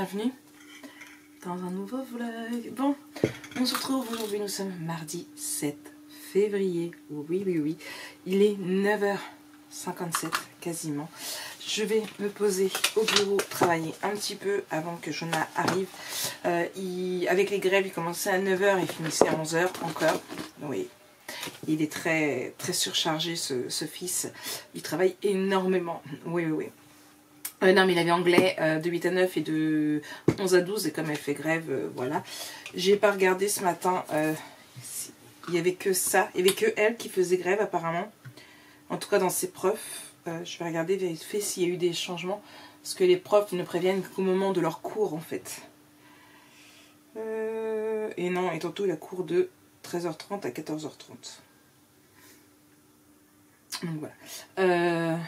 bienvenue dans un nouveau vlog. Bon, on se retrouve aujourd'hui, nous sommes mardi 7 février. Oui, il est 9h57 quasiment. Je vais me poser au bureau, travailler un petit peu avant que Jonah arrive. Avec les grèves, il commençait à 9h et finissait à 11h encore. Oui, il est très surchargé ce fils. Il travaille énormément. Oui. Non, mais il avait anglais de 8 à 9 et de 11 à 12 et comme elle fait grève, voilà. J'ai pas regardé ce matin, il y avait que ça, il y avait que elle qui faisait grève apparemment. En tout cas dans ses profs, je vais regarder, vérifier s'il y a eu des changements. Parce que les profs ne préviennent qu'au moment de leur cours en fait. Et non, et tantôt il a cours de 13h30 à 14h30. Donc voilà.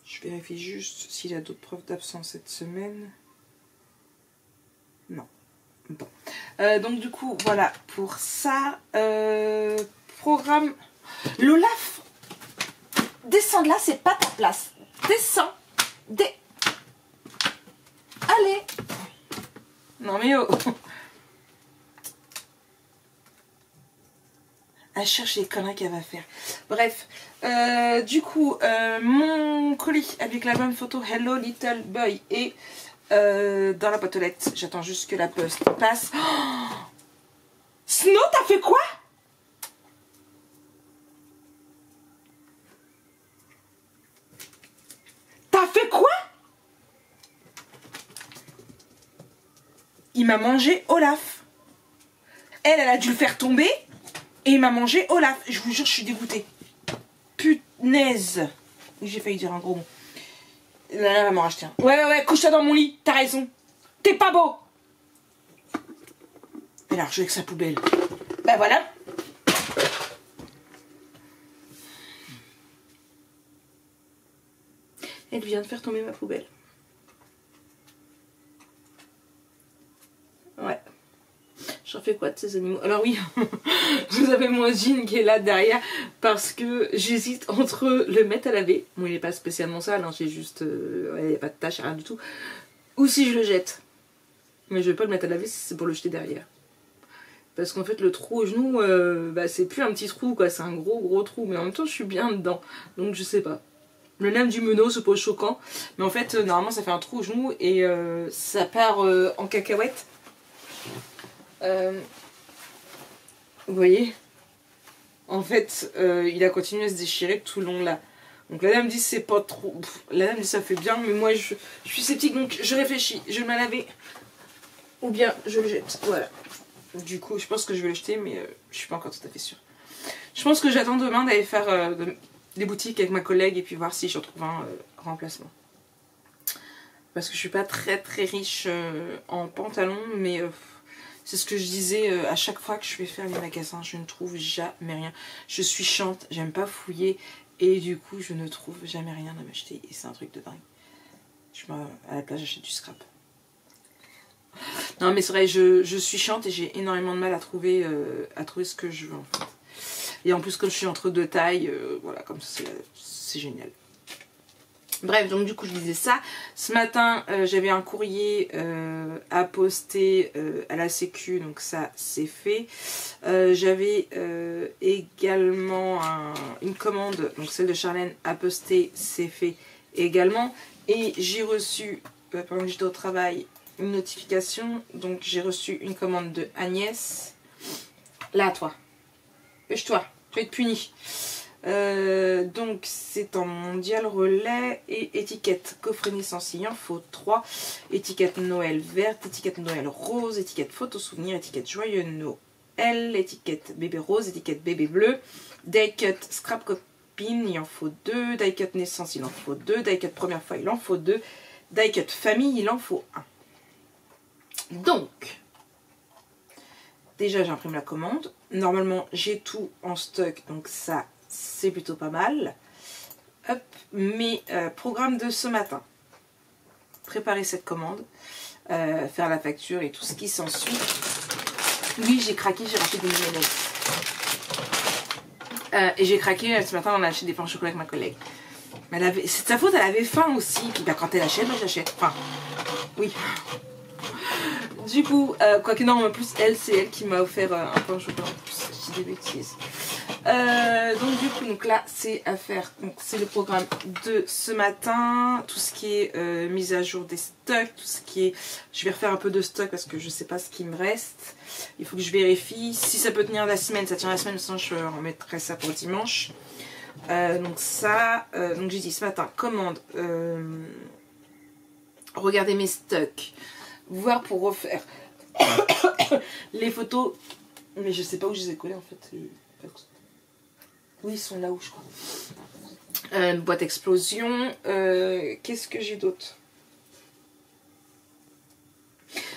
Je vérifie juste s'il a d'autres preuves d'absence cette semaine. Non. Bon. Donc du coup, voilà pour ça. Programme. L'Olaf, descends de là, c'est pas ta place. Descends. Allez. Non mais oh. Elle cherche les conneries qu'elle va faire. Bref, du coup, mon colis avec la même photo Hello Little Boy est dans la boîte aux lettres. J'attends juste que la poste passe. Oh, Snow, t'as fait quoi? T'as fait quoi? Il m'a mangé Olaf. Elle a dû le faire tomber. Et il m'a mangé Olaf. Je vous jure, je suis dégoûtée. Punaise. J'ai failli dire un gros mot. Là, elle va m'en racheter un. Ouais, couche-toi dans mon lit. T'as raison. T'es pas beau. Elle a rejoué avec sa poubelle. Bah voilà. Elle vient de faire tomber ma poubelle. Ouais. J'en fais quoi de ces animaux? Alors oui, vous avez mon jean qui est là derrière parce que j'hésite entre le mettre à laver. Bon, il n'est pas spécialement sale, hein, j'ai juste... il n'y a pas de tache, rien du tout. Ou si je le jette. Mais je vais pas le mettre à laver si c'est pour le jeter derrière. Parce qu'en fait, le trou au genou, c'est plus un petit trou, quoi. C'est un gros trou. Mais en même temps, je suis bien dedans. Donc, je sais pas. Le lame du meneau se pose choquant. Mais en fait, normalement, ça fait un trou au genou et ça part en cacahuète. Vous voyez, en fait il a continué à se déchirer tout le long là. Donc la dame dit c'est pas trop, la dame dit ça fait bien, mais moi je suis sceptique, donc je réfléchis, je vais me laver ou bien je le jette. Voilà, du coup je pense que je vais le jeter, mais je suis pas encore tout à fait sûre. Je pense que j'attends demain d'aller faire des boutiques avec ma collègue et puis voir si je retrouve un remplacement, parce que je suis pas très riche en pantalons, mais c'est ce que je disais, à chaque fois que je vais faire les magasins, je ne trouve jamais rien. Je suis chiante, j'aime pas fouiller, et du coup, je ne trouve jamais rien à m'acheter. Et c'est un truc de dingue. À la place, j'achète du scrap. Non, mais c'est vrai, je suis chiante et j'ai énormément de mal à trouver ce que je veux, en fait. Et en plus, comme je suis entre deux tailles, voilà, comme ça, c'est génial. Bref, donc du coup je disais ça. Ce matin j'avais un courrier à poster à la sécu, donc ça c'est fait. J'avais également une commande, donc celle de Charlène à poster, c'est fait également. Et j'ai reçu, pendant que j'étais au travail, une notification. Donc j'ai reçu une commande de Agnès. Là toi, toi, tu vas être puni. Donc c'est en mondial relais et étiquette coffret naissance, il en faut 3, étiquette Noël verte, étiquette Noël rose, étiquette photo souvenir, étiquette joyeux Noël, étiquette bébé rose, étiquette bébé bleu, die cut scrap copine, il en faut 2, die cut naissance, il en faut 2, die cut première fois, il en faut 2, die cut famille, il en faut 1. Donc déjà j'imprime la commande, normalement j'ai tout en stock, donc ça c'est plutôt pas mal. Hop, mes programmes de ce matin. Préparer cette commande, faire la facture et tout ce qui s'ensuit. Oui, j'ai craqué, j'ai racheté des mayonnaise. Et j'ai craqué, ce matin on a acheté des pains au chocolat avec ma collègue. C'est de sa faute, elle avait faim aussi. Puis bah, quand elle achète, moi j'achète. Enfin, oui. Du coup, quoique non, en plus, c'est elle qui m'a offert un pain au chocolat. En plus, je dis des bêtises. Donc du coup, donc là, c'est à faire. Donc c'est le programme de ce matin. Tout ce qui est mise à jour des stocks. Tout ce qui est... Je vais refaire un peu de stock parce que je sais pas ce qui me reste. Il faut que je vérifie. Si ça peut tenir la semaine, ça tient la semaine. Sinon, je remettrai ça pour dimanche. Donc ça, donc j'ai dit ce matin, commande, regardez mes stocks, voir pour refaire les photos, mais je sais pas où je les ai collées en fait. Oui, ils sont là-haut je crois. Boîte explosion, qu'est-ce que j'ai d'autre?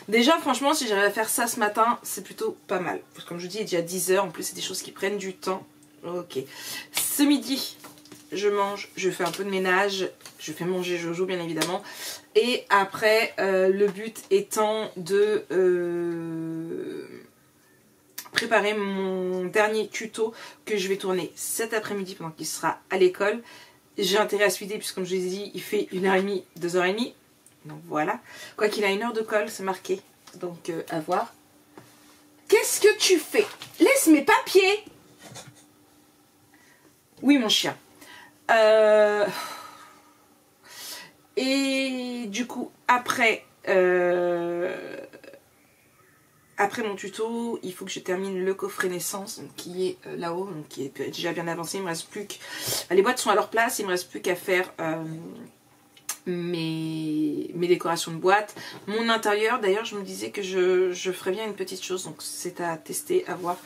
Déjà franchement si j'arrive à faire ça ce matin, c'est plutôt pas mal. Parce que, comme je vous dis, il est déjà 10 h, en plus c'est des choses qui prennent du temps. Ok. Ce midi, je mange, je fais un peu de ménage, je fais manger Jojo bien évidemment. Et après, le but étant de préparer mon dernier tuto que je vais tourner cet après-midi pendant qu'il sera à l'école. J'ai intérêt à speeder puisque comme je vous ai dit, il fait 1h30, 2h30. Donc voilà. Quoi qu'il a 1 heure de colle, c'est marqué. Donc à voir. Qu'est-ce que tu fais? Laisse mes papiers! Oui, mon chien. Et du coup, après mon tuto, il faut que je termine le coffret naissance donc, qui est là-haut, donc qui est déjà bien avancé. Il me reste plus que... Les boîtes sont à leur place, il me reste plus qu'à faire mes décorations de boîte. Mon intérieur, d'ailleurs, je me disais que je ferais bien une petite chose, donc c'est à tester, à voir.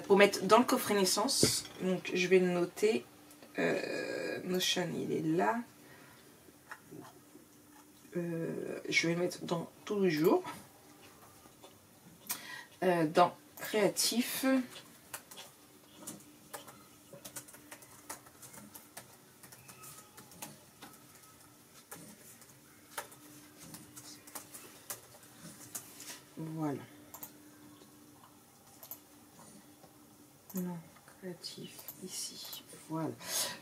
Pour mettre dans le coffret naissance, donc je vais le noter. Notion, il est là. Je vais le mettre dans tous les jours. Dans créatif. Voilà. Non, créatif, ici. Voilà.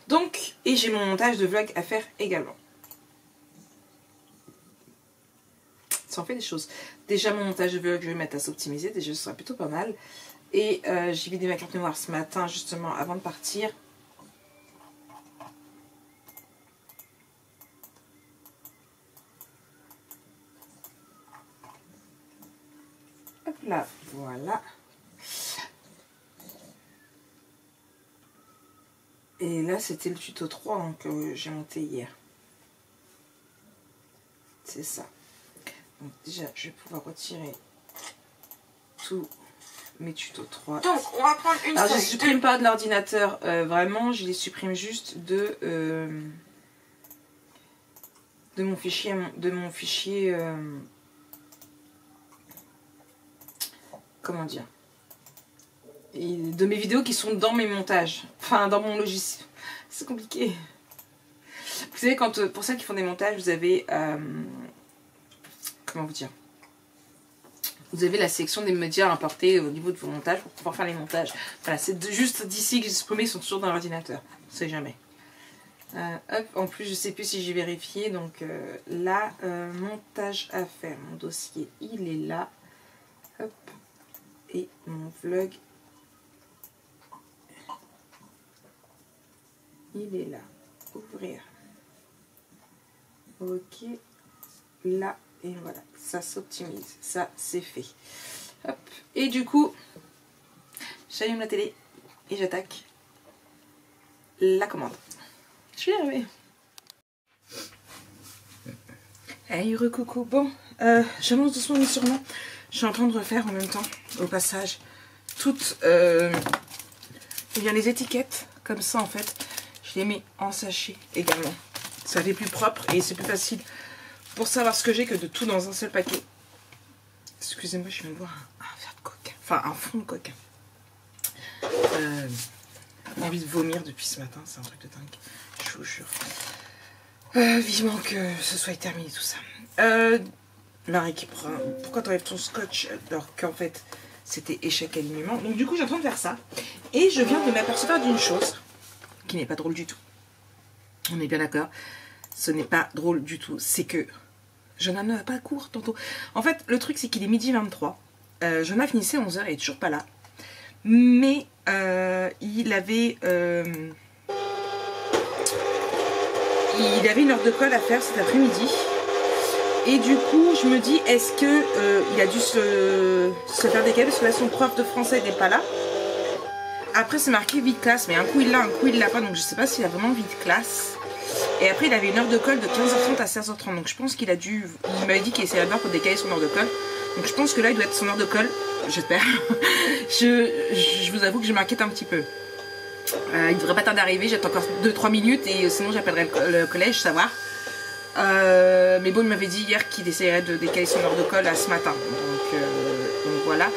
Donc, et j'ai mon montage de vlog à faire également. Ça en fait des choses. Déjà, mon montage de vlog, je vais mettre à s'optimiser. Déjà, ce sera plutôt pas mal. Et j'ai vidé ma carte mémoire ce matin, justement, avant de partir. Hop là, voilà. Et là, c'était le tuto 3 hein, que j'ai monté hier. C'est ça. Donc déjà, je vais pouvoir retirer tous mes tutos 3. Donc, on va prendre une. Alors, je ne supprime pas de l'ordinateur, vraiment. Je les supprime juste de mon fichier. Comment dire? Et de mes vidéos qui sont dans mes montages, enfin dans mon logiciel. C'est compliqué. Vous savez, quand pour ceux qui font des montages, vous avez comment vous dire, vous avez la section des médias importés au niveau de vos montages pour pouvoir faire les montages. Voilà, c'est juste d'ici que j'ai supprimé, ils sont toujours dans l'ordinateur. On sait jamais. Hop, en plus je sais plus si j'ai vérifié, donc là, montage à faire, mon dossier il est là. Hop, et mon vlog il est là. Ouvrir. Ok. Là. Et voilà. Ça s'optimise. Ça, c'est fait. Hop. Et du coup, j'allume la télé et j'attaque la commande. Je vais y arriver. Hey, recoucou. Bon, j'avance doucement mais sûrement. Je suis en train de refaire en même temps, au passage, toutes les étiquettes. Comme ça, en fait. Je les mets en sachet également. Ça fait plus propre et c'est plus facile pour savoir ce que j'ai que de tout dans un seul paquet. Excusez-moi, je viens de boire un verre de coca. Enfin, un fond de coca. J'ai envie de vomir depuis ce matin. C'est un truc de dingue. Je vous jure. Vivement que ce soit terminé tout ça. Marie qui prend... Pourquoi t'enlèves ton scotch alors qu'en fait c'était échec alignement. Donc du coup, j'ai en train de faire ça. Et je viens de m'apercevoir d'une chose qui n'est pas drôle du tout. On est bien d'accord. Ce n'est pas drôle du tout. C'est que Jonah n'a pas cours tantôt. En fait, le truc, c'est qu'il est midi 23. Jonah finissait 11 h, il est toujours pas là. Mais il avait une heure de colle à faire cet après-midi. Et du coup, je me dis, est-ce que il a dû se faire décaler parce que là, son prof de français n'est pas là. Après, c'est marqué vide classe, mais un coup il l'a, un coup il l'a pas, donc je sais pas s'il a vraiment vide classe. Et après, il avait une heure de colle de 15h30 à 16h30, donc je pense qu'il a dû. Il m'avait dit qu'il essayait d'abord pour décaler son heure de colle. Donc je pense que là, il doit être son heure de colle, j'espère. je vous avoue que je m'inquiète un petit peu. Il devrait pas tarder d'arriver, j'attends encore 2-3 minutes et sinon j'appellerai le collège, savoir. Mais bon, il m'avait dit hier qu'il essayerait de décaler son heure de colle à ce matin. Donc voilà.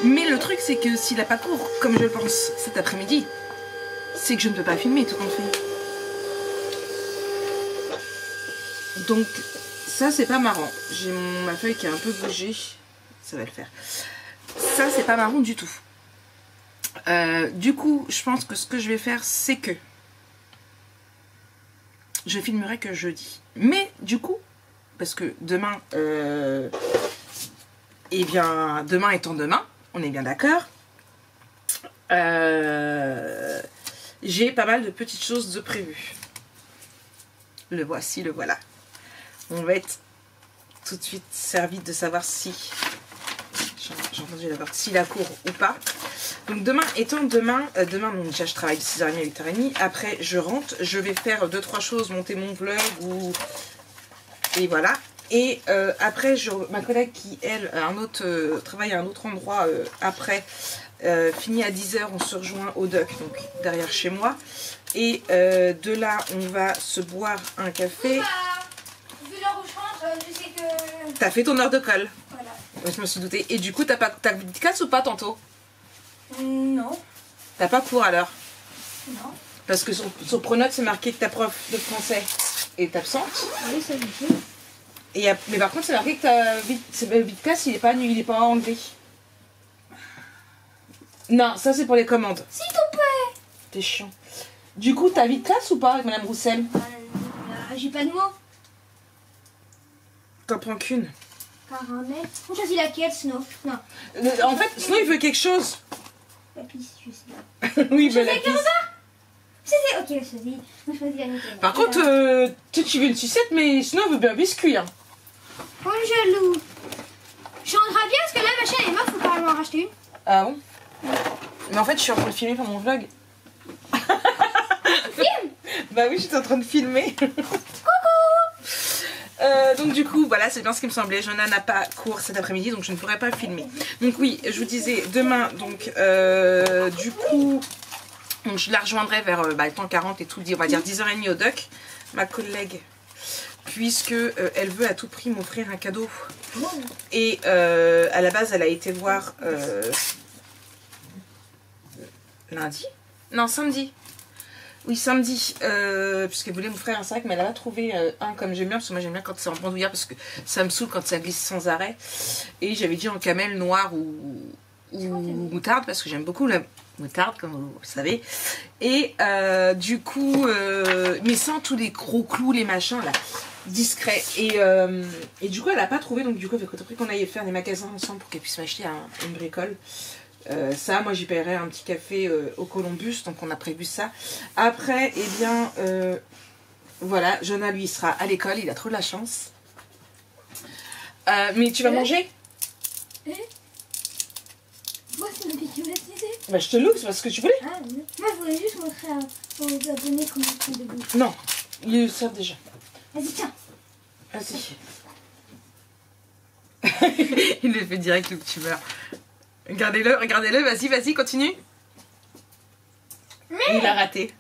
Mais le truc, c'est que s'il n'a pas cours, comme je le pense, cet après-midi, c'est que je ne peux pas filmer tout compte fait. Donc ça, c'est pas marrant. J'ai ma feuille qui a un peu bougé. Ça va le faire. Ça, c'est pas marrant du tout. Du coup, je pense que ce que je vais faire, c'est que je filmerai que jeudi. Mais du coup, parce que demain, eh bien, demain étant demain, on est bien d'accord, j'ai pas mal de petites choses de prévues. Le voici, le voilà. On va être tout de suite servi de savoir si, j'ai entendu d'abord, s'il a cours ou pas. Donc demain étant demain, donc déjà je travaille de 6h30 à 8h30, après je rentre, je vais faire 2-3 choses, monter mon vlog et voilà. Et après ma collègue qui elle travaille à un autre endroit après, finit à 10h, on se rejoint au Duck, donc derrière chez moi. Et de là on va se boire un café. Vu l'heure où je rentre, je sais que... T'as fait ton heure de colle. Voilà. Ouais, je me suis doutée. Et du coup t'as vite classe ou pas tantôt? Non. T'as pas cours alors? Non. Parce que sur Pronote, c'est marqué que ta prof de français est absente. Oui, ça me dit. Mais par contre, c'est marqué que ta vide classe, il est pas enlevé. Non, ça c'est pour les commandes. S'il te plaît. T'es chiant. Du coup, t'as vide classe ou pas avec Madame Roussel? J'ai pas de mots. T'en prends qu'une. Caramel. On choisit laquelle, Snow? Non. En fait, sinon il veut quelque chose. La pisse, je sais pas. Oui, il veut Je la fais pisse. comme ça. C'est ok, je choisis. Moi, je choisis la nickel. Par contre, tu veux une sucette, mais sinon il veut bien un biscuit. Hein. Oh, jaloux. Je rendrai bien parce que là, ma chaîne est morte, faut pas en racheter une. Ah bon? Mais en fait, je suis en train de filmer pour mon vlog. Filme. Bah oui, j'étais en train de filmer. Donc du coup, voilà, c'est bien ce qui me semblait. Jonah n'a pas cours cet après-midi, donc je ne pourrai pas filmer. Donc oui, je vous disais, demain, donc du coup, donc, je la rejoindrai vers temps 40 et tout, on va dire 10h30 au Duck, ma collègue, puisque elle veut à tout prix m'offrir un cadeau. Et à la base, elle a été voir lundi? Non, samedi. Oui, samedi, puisqu'elle voulait m'offrir un sac, mais elle a trouvé un comme j'aime bien, parce que moi j'aime bien quand c'est en bandoulière, parce que ça me saoule quand ça glisse sans arrêt. Et j'avais dit en camel noir ou moutarde, parce que j'aime beaucoup la moutarde, comme vous le savez. Et du coup, mais sans tous les gros clous, les machins là, discret. Et du coup, elle n'a pas trouvé, donc du coup, il faut qu'on aille faire des magasins ensemble pour qu'elle puisse m'acheter une bricole. Ça, moi j'y paierai un petit café au Columbus, donc on a prévu ça. Après, eh bien, voilà, Jonah lui sera à l'école, il a trop de la chance. Mais tu vas manger? Moi, c'est ma piqûre baptisée. Bah, je te loue, c'est parce que tu voulais. Ah, non. Moi, je voulais juste montrer aux abonnés comment on fait debout. Non, ils le savent déjà. Vas-y, tiens. Vas-y. Il le fait direct, le petit beurre. Regardez-le, vas-y, continue. Mais... Il a raté.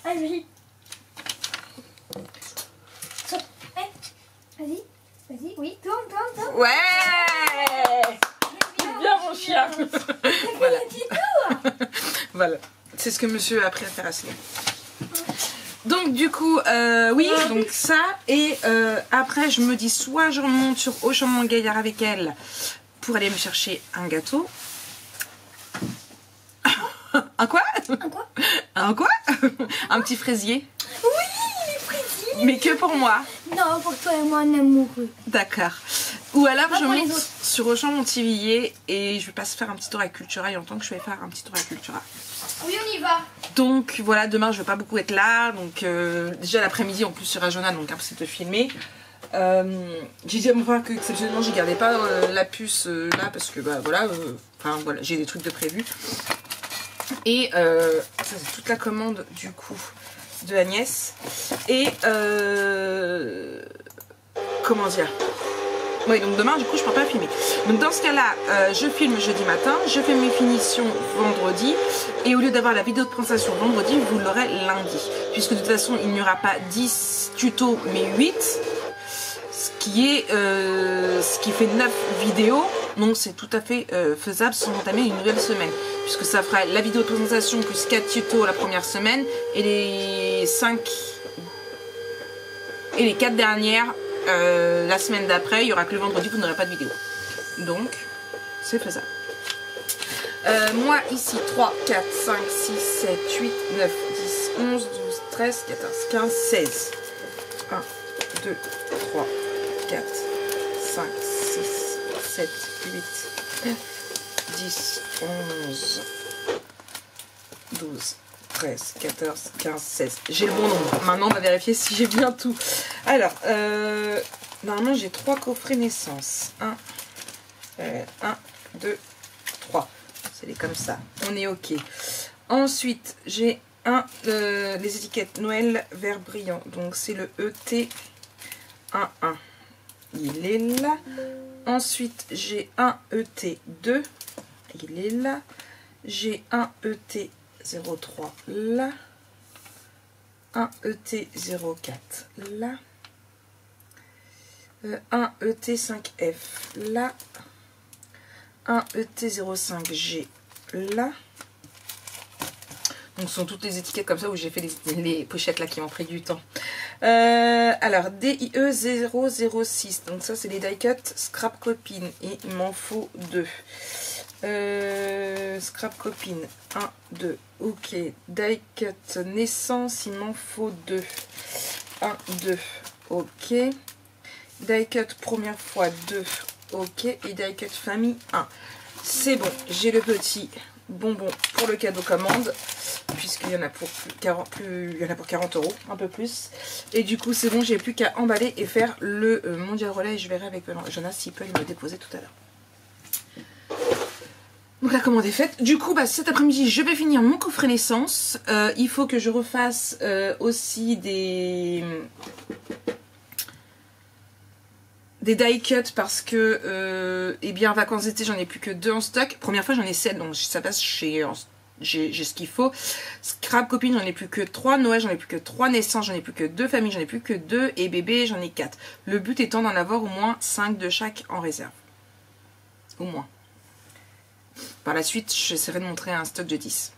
Allez, saute. Vas-y, oui, tourne. Ouais. Bien mon chien. Voilà. Voilà. C'est ce que monsieur a appris à faire à Céline. Donc du coup, oui, donc ça. Et après, je me dis soit je remonte sur Auchan-Gaillard avec elle pour aller me chercher un gâteau. Un quoi? Un quoi? Un quoi? Un petit fraisier. Oui, Mais que pour moi. Non, pour toi et moi, en amoureux. D'accord. Ou alors Pas je pour les monte autres. sur Auchan Montivilliers et je vais pas se faire un petit tour à Cultura. Il y a longtemps que je vais faire un petit tour à Cultura. Oui, on y va. Donc voilà, demain je vais pas beaucoup être là. Donc déjà l'après-midi en plus sur Ajona, donc impossible de filmer. J'ai dit à mon frère que exceptionnellement j'y gardais pas la puce là parce que bah voilà, enfin voilà, j'ai des trucs de prévu. Et ça c'est toute la commande du coup de Agnès. Et comment dire, oui, donc demain du coup je peux pas filmer. Donc dans ce cas là je filme jeudi matin, je fais mes finitions vendredi, et au lieu d'avoir la vidéo de présentation vendredi, vous l'aurez lundi, puisque de toute façon il n'y aura pas 10 tutos mais 8, ce qui fait 9 vidéos. Donc c'est tout à fait faisable sans entamer une nouvelle semaine, puisque ça fera la vidéo de présentation plus 4 tutos la première semaine et les 5 et les 4 dernières la semaine d'après. Il y aura que le vendredi, vous n'aurez pas de vidéo, donc c'est faisable. Moi ici 3, 4, 5, 6, 7, 8, 9, 10, 11, 12, 13, 14, 15, 16. 1, 2, 3, 4, 5, 6, 7, 8, 9, 10, 11, 12, 13, 14, 15, 16. J'ai le bon nombre. Maintenant, on va vérifier si j'ai bien tout. Alors, normalement, j'ai 3 coffrets naissance. 1, 2, 3. C'est comme ça. On est OK. Ensuite, j'ai les étiquettes Noël vert brillant. Donc, c'est le ET11. Il est là. Ensuite, j'ai un ET2. Il est là. J'ai un ET03 là. Un ET04 là. Un ET5F là. Un ET05G là. Donc ce sont toutes les étiquettes comme ça où j'ai fait les pochettes là qui m'ont pris du temps. Alors DIE006, donc ça c'est les die cut scrap copine et il m'en faut 2. Scrap copine 1, 2, ok. Die cut naissance, il m'en faut 2. 1, 2, ok. Die cut première fois 2, ok. Et die cut famille 1. C'est bon, j'ai le petit bonbon pour le cadeau commande, puisqu'il y en a pour 40 €, un peu plus. Et du coup c'est bon, j'ai plus qu'à emballer et faire le mondial relais, et je verrai avec Jonas s'il peut me déposer tout à l'heure. Donc la commande est faite. Du coup cet après-midi je vais finir mon coffret naissance. Il faut que je refasse aussi des die cut, parce que eh bien vacances d'été j'en ai plus que 2 en stock. Première fois j'en ai 7, donc ça passe chez j'ai ce qu'il faut. Scrap copine j'en ai plus que 3, Noël j'en ai plus que 3, naissance j'en ai plus que 2, famille j'en ai plus que 2 et bébé j'en ai 4. Le but étant d'en avoir au moins 5 de chaque en réserve. Au moins. Par la suite j'essaierai de montrer un stock de 10.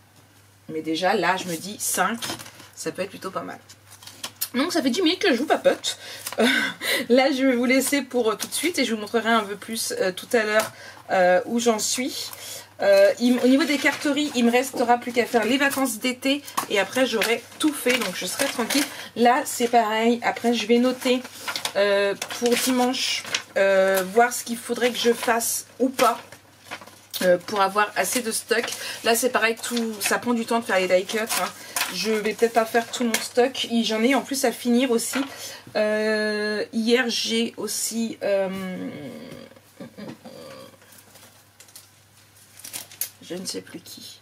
Mais déjà là je me dis 5, ça peut être plutôt pas mal. Donc ça fait 10 minutes que je vous papote. Là je vais vous laisser pour tout de suite et je vous montrerai un peu plus tout à l'heure où j'en suis. Au niveau des carteries, il me restera plus qu'à faire les vacances d'été et après j'aurai tout fait, donc je serai tranquille. Là c'est pareil, après je vais noter pour dimanche, voir ce qu'il faudrait que je fasse ou pas. Pour avoir assez de stock. Là c'est pareil, tout ça prend du temps de faire les die cuts, hein. Je vais peut-être pas faire tout mon stock, j'en ai en plus à finir aussi. Hier j'ai aussi je ne sais plus qui,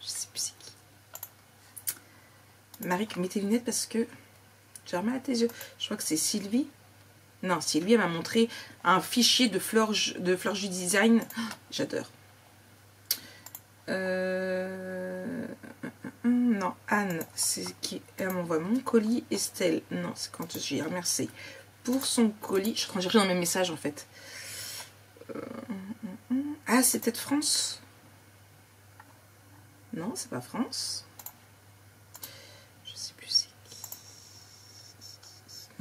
je sais plus c'est qui. Marie, mets tes lunettes parce que j'ai mal à tes yeux. Je crois que c'est Sylvie. Non, Sylvie elle m'a montré un fichier de fleurs du design. Oh, j'adore. Non, Anne, c'est qui elle m'envoie mon colis. Estelle, non, c'est quand j'ai remercié pour son colis. Je crois que j'ai dans mes messages en fait. Ah, c'est peut-être France. Non, c'est pas France. Je sais plus c'est qui.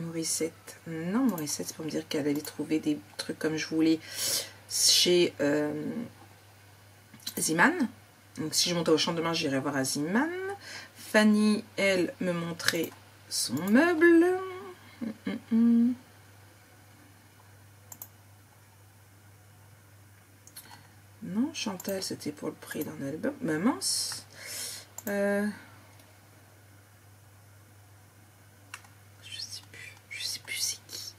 Morissette. Non, Morissette, c'est pour me dire qu'elle allait trouver des trucs comme je voulais chez Ziman. Donc si je monte au champ demain, j'irai voir à Ziman. Fanny, elle, me montrait son meuble. Non, Chantal, c'était pour le prix d'un album. Bah mince. Je sais plus c'est qui.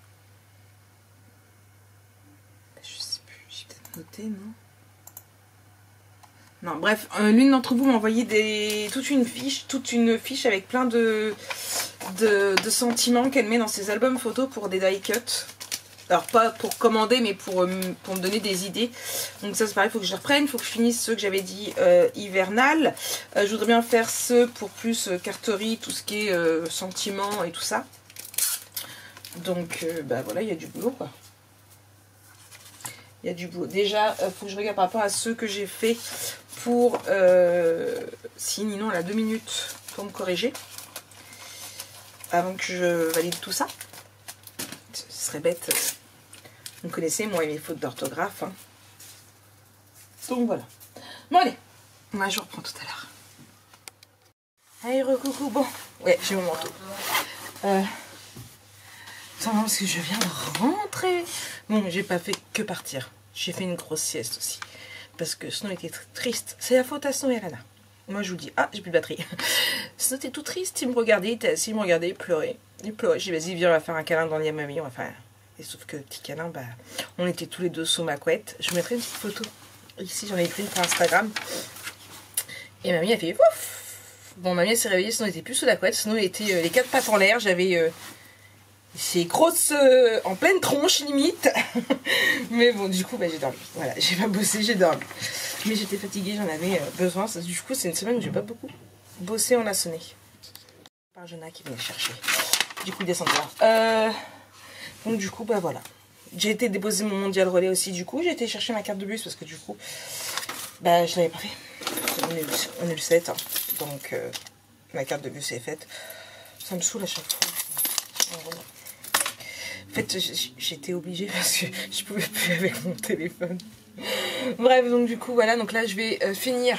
Je sais plus, j'ai peut-être noté, non? Non, bref, l'une d'entre vous m'a envoyé toute une fiche avec plein de sentiments qu'elle met dans ses albums photos pour des die cuts. Alors pas pour commander, mais pour me donner des idées. Donc ça c'est pareil, il faut que je reprenne, il faut que je finisse ceux que j'avais dit hivernal. Je voudrais bien faire ceux pour plus carterie, tout ce qui est sentiments et tout ça. Donc bah voilà, il y a du boulot quoi. Il y a du boulot. Déjà, il faut que je regarde par rapport à ceux que j'ai fait pour... si Ninon elle a 2 minutes pour me corriger. Avant que je valide tout ça. Ce serait bête. Vous me connaissez, moi et mes fautes d'orthographe. Hein. Donc voilà. Bon allez, moi je reprends tout à l'heure. Allez, recoucou. Bon, ouais, j'ai mon manteau. Simplement parce que je viens de rentrer. Bon, j'ai pas fait que partir. J'ai fait une grosse sieste aussi. Parce que Snow était triste. C'est la faute à Snow et Alana. Moi je vous dis, ah, j'ai plus de batterie. Snow était tout triste, il me regardait, il était assis, il me regardait, il pleurait. Il pleurait. J'ai dit, vas-y, viens, on va faire un câlin dans le lit à mamie, on va faire... Et sauf que petit câlin, bah, on était tous les deux sous ma couette. Je vous mettrai une petite photo. Ici, j'en ai pris une pour Instagram. Et mamie a fait ouf. Bon, mamie s'est réveillée, Snow n'était plus sous la couette. Snow était les 4 pattes en l'air. J'avais ses grosses en pleine tronche limite. Mais bon, du coup, bah, j'ai dormi. Voilà, j'ai pas bossé, j'ai dormi. Mais j'étais fatiguée, j'en avais besoin. Du coup, c'est une semaine où j'ai pas beaucoup bossé, on a sonné. Par Jonah qui venait chercher. Du coup, descendre là. Donc du coup, bah voilà. J'ai été déposer mon mondial relais aussi, du coup. J'ai été chercher ma carte de bus parce que du coup, bah je l'avais pas fait. On est le 7, hein. Donc ma carte de bus est faite. Ça me saoule à chaque fois. En fait, j'étais obligée parce que je pouvais plus avec mon téléphone. Bref, donc du coup, voilà. Donc là, je vais finir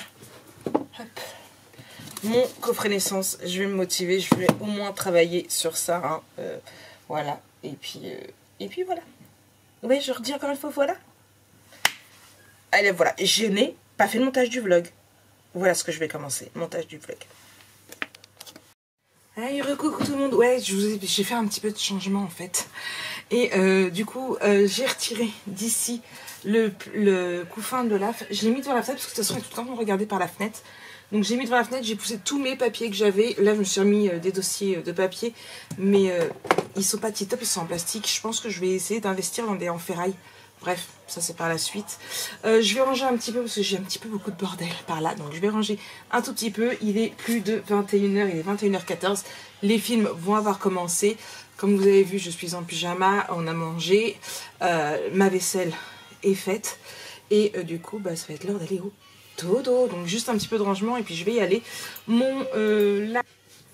mon coffret naissance. Je vais me motiver. Je vais au moins travailler sur ça. Hein. Voilà. Et puis voilà. Oui, je redis encore une fois, voilà. Allez, voilà. Je n'ai pas fait le montage du vlog. Voilà ce que je vais commencer. Montage du vlog. Allez, recoucou tout le monde. Ouais, j'ai fait un petit peu de changement en fait. Et du coup, j'ai retiré d'ici le couffin de lave. Je l'ai mis devant la fenêtre parce que de toute façon, il est tout le temps regardé par la fenêtre. Donc j'ai mis devant la fenêtre, j'ai poussé tous mes papiers que j'avais. Là, je me suis remis des dossiers de papier. Mais ils sont pas tip-top, ils sont en plastique. Je pense que je vais essayer d'investir dans des en ferraille. Bref, ça c'est par la suite. Je vais ranger un petit peu parce que j'ai un petit peu beaucoup de bordel par là. Donc je vais ranger un tout petit peu. Il est plus de 21h, il est 21h14. Les films vont avoir commencé. Comme vous avez vu, je suis en pyjama, on a mangé. Ma vaisselle est faite. Et du coup, bah, ça va être l'heure d'aller au dodo. Donc juste un petit peu de rangement et puis je vais y aller.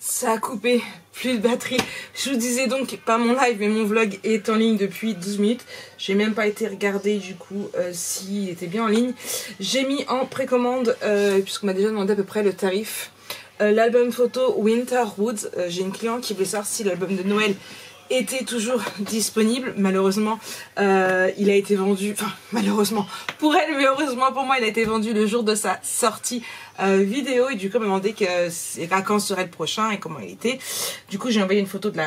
Ça a coupé, plus de batterie. Je vous disais donc, pas mon live, mais mon vlog est en ligne depuis 12 minutes. J'ai même pas été regarder du coup s'il était bien en ligne. J'ai mis en précommande, puisqu'on m'a déjà demandé à peu près le tarif, l'album photo Winter Woods. J'ai une cliente qui voulait savoir si l'album de Noël était toujours disponible. Malheureusement, il a été vendu, enfin malheureusement pour elle, mais heureusement pour moi, il a été vendu le jour de sa sortie vidéo. Et du coup, elle m'a demandé que ses vacances seraient le prochain et comment il était. Du coup, j'ai envoyé une photo de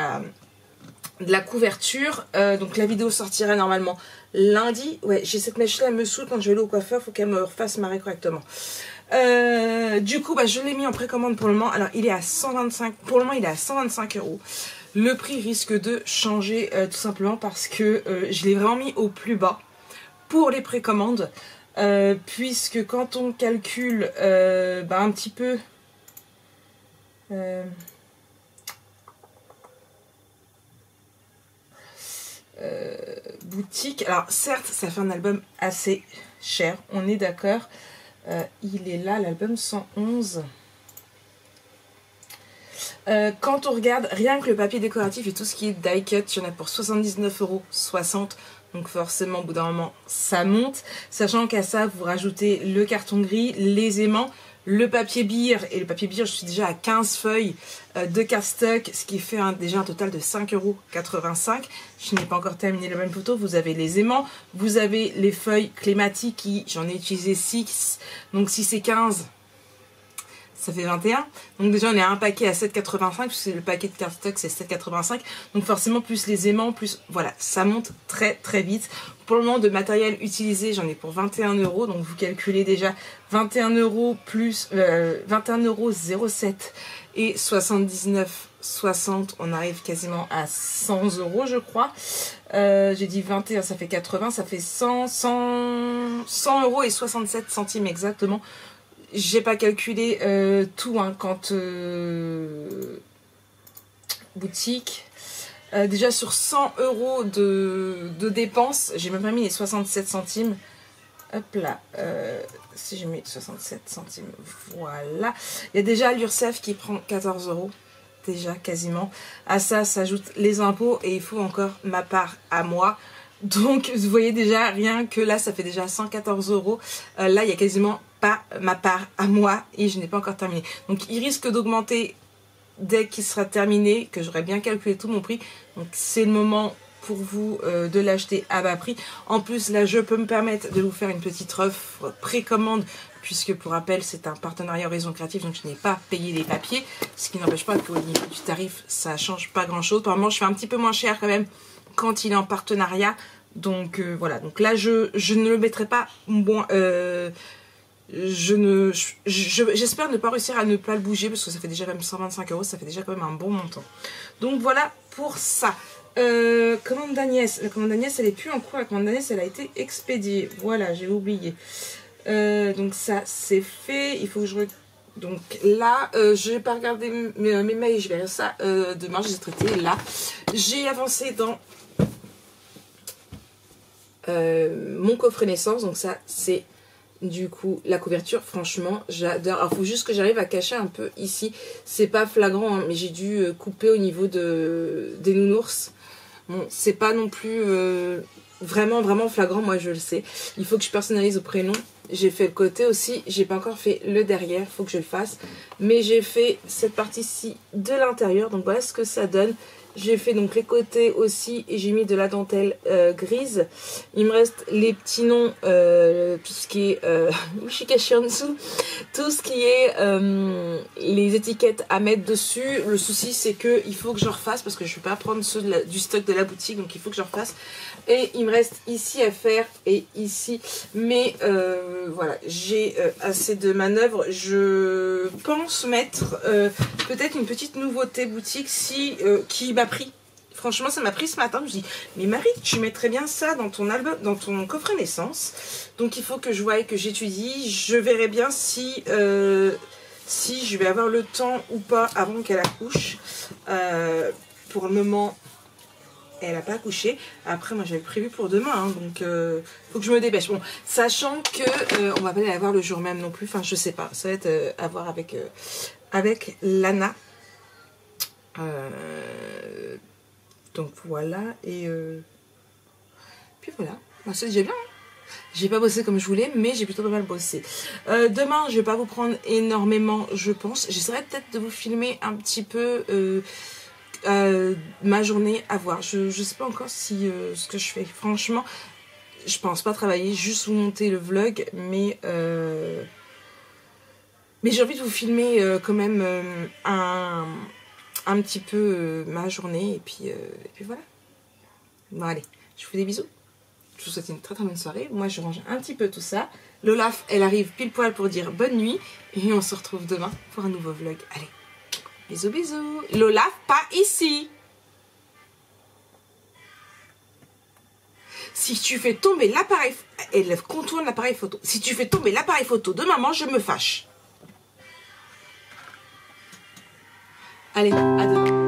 la couverture. Donc la vidéo sortira normalement lundi. Ouais, j'ai cette mèche là, elle me saoule quand je vais aller au coiffeur, faut qu'elle me refasse marrer correctement. Du coup, bah, je l'ai mis en précommande pour le moment. Alors, il est à 125, pour le moment, il est à 125 €. Le prix risque de changer tout simplement parce que je l'ai vraiment mis au plus bas pour les précommandes. Puisque quand on calcule bah, un petit peu boutique, alors certes ça fait un album assez cher, on est d'accord. Il est là, l'album 111. Quand on regarde rien que le papier décoratif et tout ce qui est die cut, il y en a pour 79,60 €. Donc forcément au bout d'un moment ça monte. Sachant qu'à ça vous rajoutez le carton gris, les aimants, le papier bire, et le papier bire je suis déjà à 15 feuilles de cardstock, ce qui fait déjà un total de 5,85 €. Je n'ai pas encore terminé la même photo. Vous avez les aimants, vous avez les feuilles clématiques qui, j'en ai utilisé 6, donc 6 et 15, ça fait 21. Donc déjà on est à un paquet à 7,85, puisque le paquet de cardstock c'est 7,85. Donc forcément plus les aimants, plus voilà, ça monte très très vite. Pour le moment de matériel utilisé, j'en ai pour 21 €. Donc vous calculez déjà 21 € plus 21,07 € et 79,60 €. On arrive quasiment à 100 € je crois. J'ai dit 21, ça fait 80, ça fait 100 € et 67 centimes exactement. J'ai pas calculé tout hein, quand boutique. Déjà sur 100 € de dépenses, j'ai même pas mis les 67 centimes. Hop là, si j'ai mis 67 centimes, voilà. Il y a déjà l'URSSAF qui prend 14 €, déjà quasiment. À ça s'ajoutent les impôts et il faut encore ma part à moi. Donc vous voyez déjà, rien que là ça fait déjà 114 €. Là il y a quasiment pas ma part à moi et je n'ai pas encore terminé. Donc il risque d'augmenter dès qu'il sera terminé, que j'aurai bien calculé tout mon prix. Donc c'est le moment pour vous de l'acheter à bas prix. En plus là je peux me permettre de vous faire une petite offre précommande, puisque pour rappel c'est un partenariat Horizon Créatif, donc je n'ai pas payé les papiers, ce qui n'empêche pas qu'au niveau du tarif ça change pas grand chose. Par moment je fais un petit peu moins cher quand même quand il est en partenariat. Donc voilà, donc là je ne le mettrai pas bon, j'espère ne pas réussir à ne pas le bouger, parce que ça fait déjà même 125 €, ça fait déjà quand même un bon montant. Donc voilà pour ça. Commande d'Agnès, la commande d'Agnès elle est plus en cours, la commande d'Agnès elle a été expédiée, voilà, j'ai oublié. Donc ça c'est fait, il faut que je... Donc là, je vais pas regarder mes mails, je verrai ça demain, je les ai traités. Là, j'ai avancé dans mon coffret naissance, donc ça c'est du coup la couverture. Franchement j'adore. Alors faut juste que j'arrive à cacher un peu ici, c'est pas flagrant hein, mais j'ai dû couper au niveau des nounours. Bon c'est pas non plus vraiment flagrant, moi je le sais. Il faut que je personnalise au prénom. J'ai fait le côté aussi, j'ai pas encore fait le derrière, faut que je le fasse, mais j'ai fait cette partie-ci de l'intérieur, donc voilà ce que ça donne. J'ai fait donc les côtés aussi et j'ai mis de la dentelle grise. Il me reste les petits noms, tout ce qui est... je suis cachée en dessous. Tout ce qui est les étiquettes à mettre dessus. Le souci c'est que il faut que je refasse, parce que je ne vais pas prendre ceux du stock de la boutique, donc il faut que je refasse. Et il me reste ici à faire et ici. Mais voilà, j'ai assez de manœuvres. Je pense mettre peut-être une petite nouveauté boutique qui m'a pris. Franchement, ça m'a pris ce matin. Je me dis, mais Marie, tu mettrais bien ça dans ton album, dans ton coffret naissance. Donc il faut que je voie et que j'étudie. Je verrai bien si je vais avoir le temps ou pas avant qu'elle accouche. Pour le moment, elle n'a pas accouché. Après, moi j'avais prévu pour demain, hein, donc faut que je me dépêche. Bon, sachant que on va pas la voir le jour même non plus. Enfin, je sais pas. Ça va être à voir avec Lana. Donc voilà, et puis voilà, c'est déjà bien. J'ai pas bossé comme je voulais, mais j'ai plutôt pas mal bossé. Demain, je vais pas vous prendre énormément, je pense. J'essaierai peut-être de vous filmer un petit peu ma journée, à voir. Je sais pas encore si ce que je fais. Franchement, je pense pas travailler, juste vous monter le vlog, mais j'ai envie de vous filmer quand même un petit peu ma journée, et puis voilà. Bon allez, je vous fais des bisous. Je vous souhaite une très très bonne soirée. Moi je range un petit peu tout ça. L'Olaf elle arrive pile poil pour dire bonne nuit, et on se retrouve demain pour un nouveau vlog. Allez, bisous bisous. L'Olaf pas ici. Si tu fais tomber l'appareil, elle contourne l'appareil photo. Si tu fais tomber l'appareil photo de maman, je me fâche. Allez, à demain.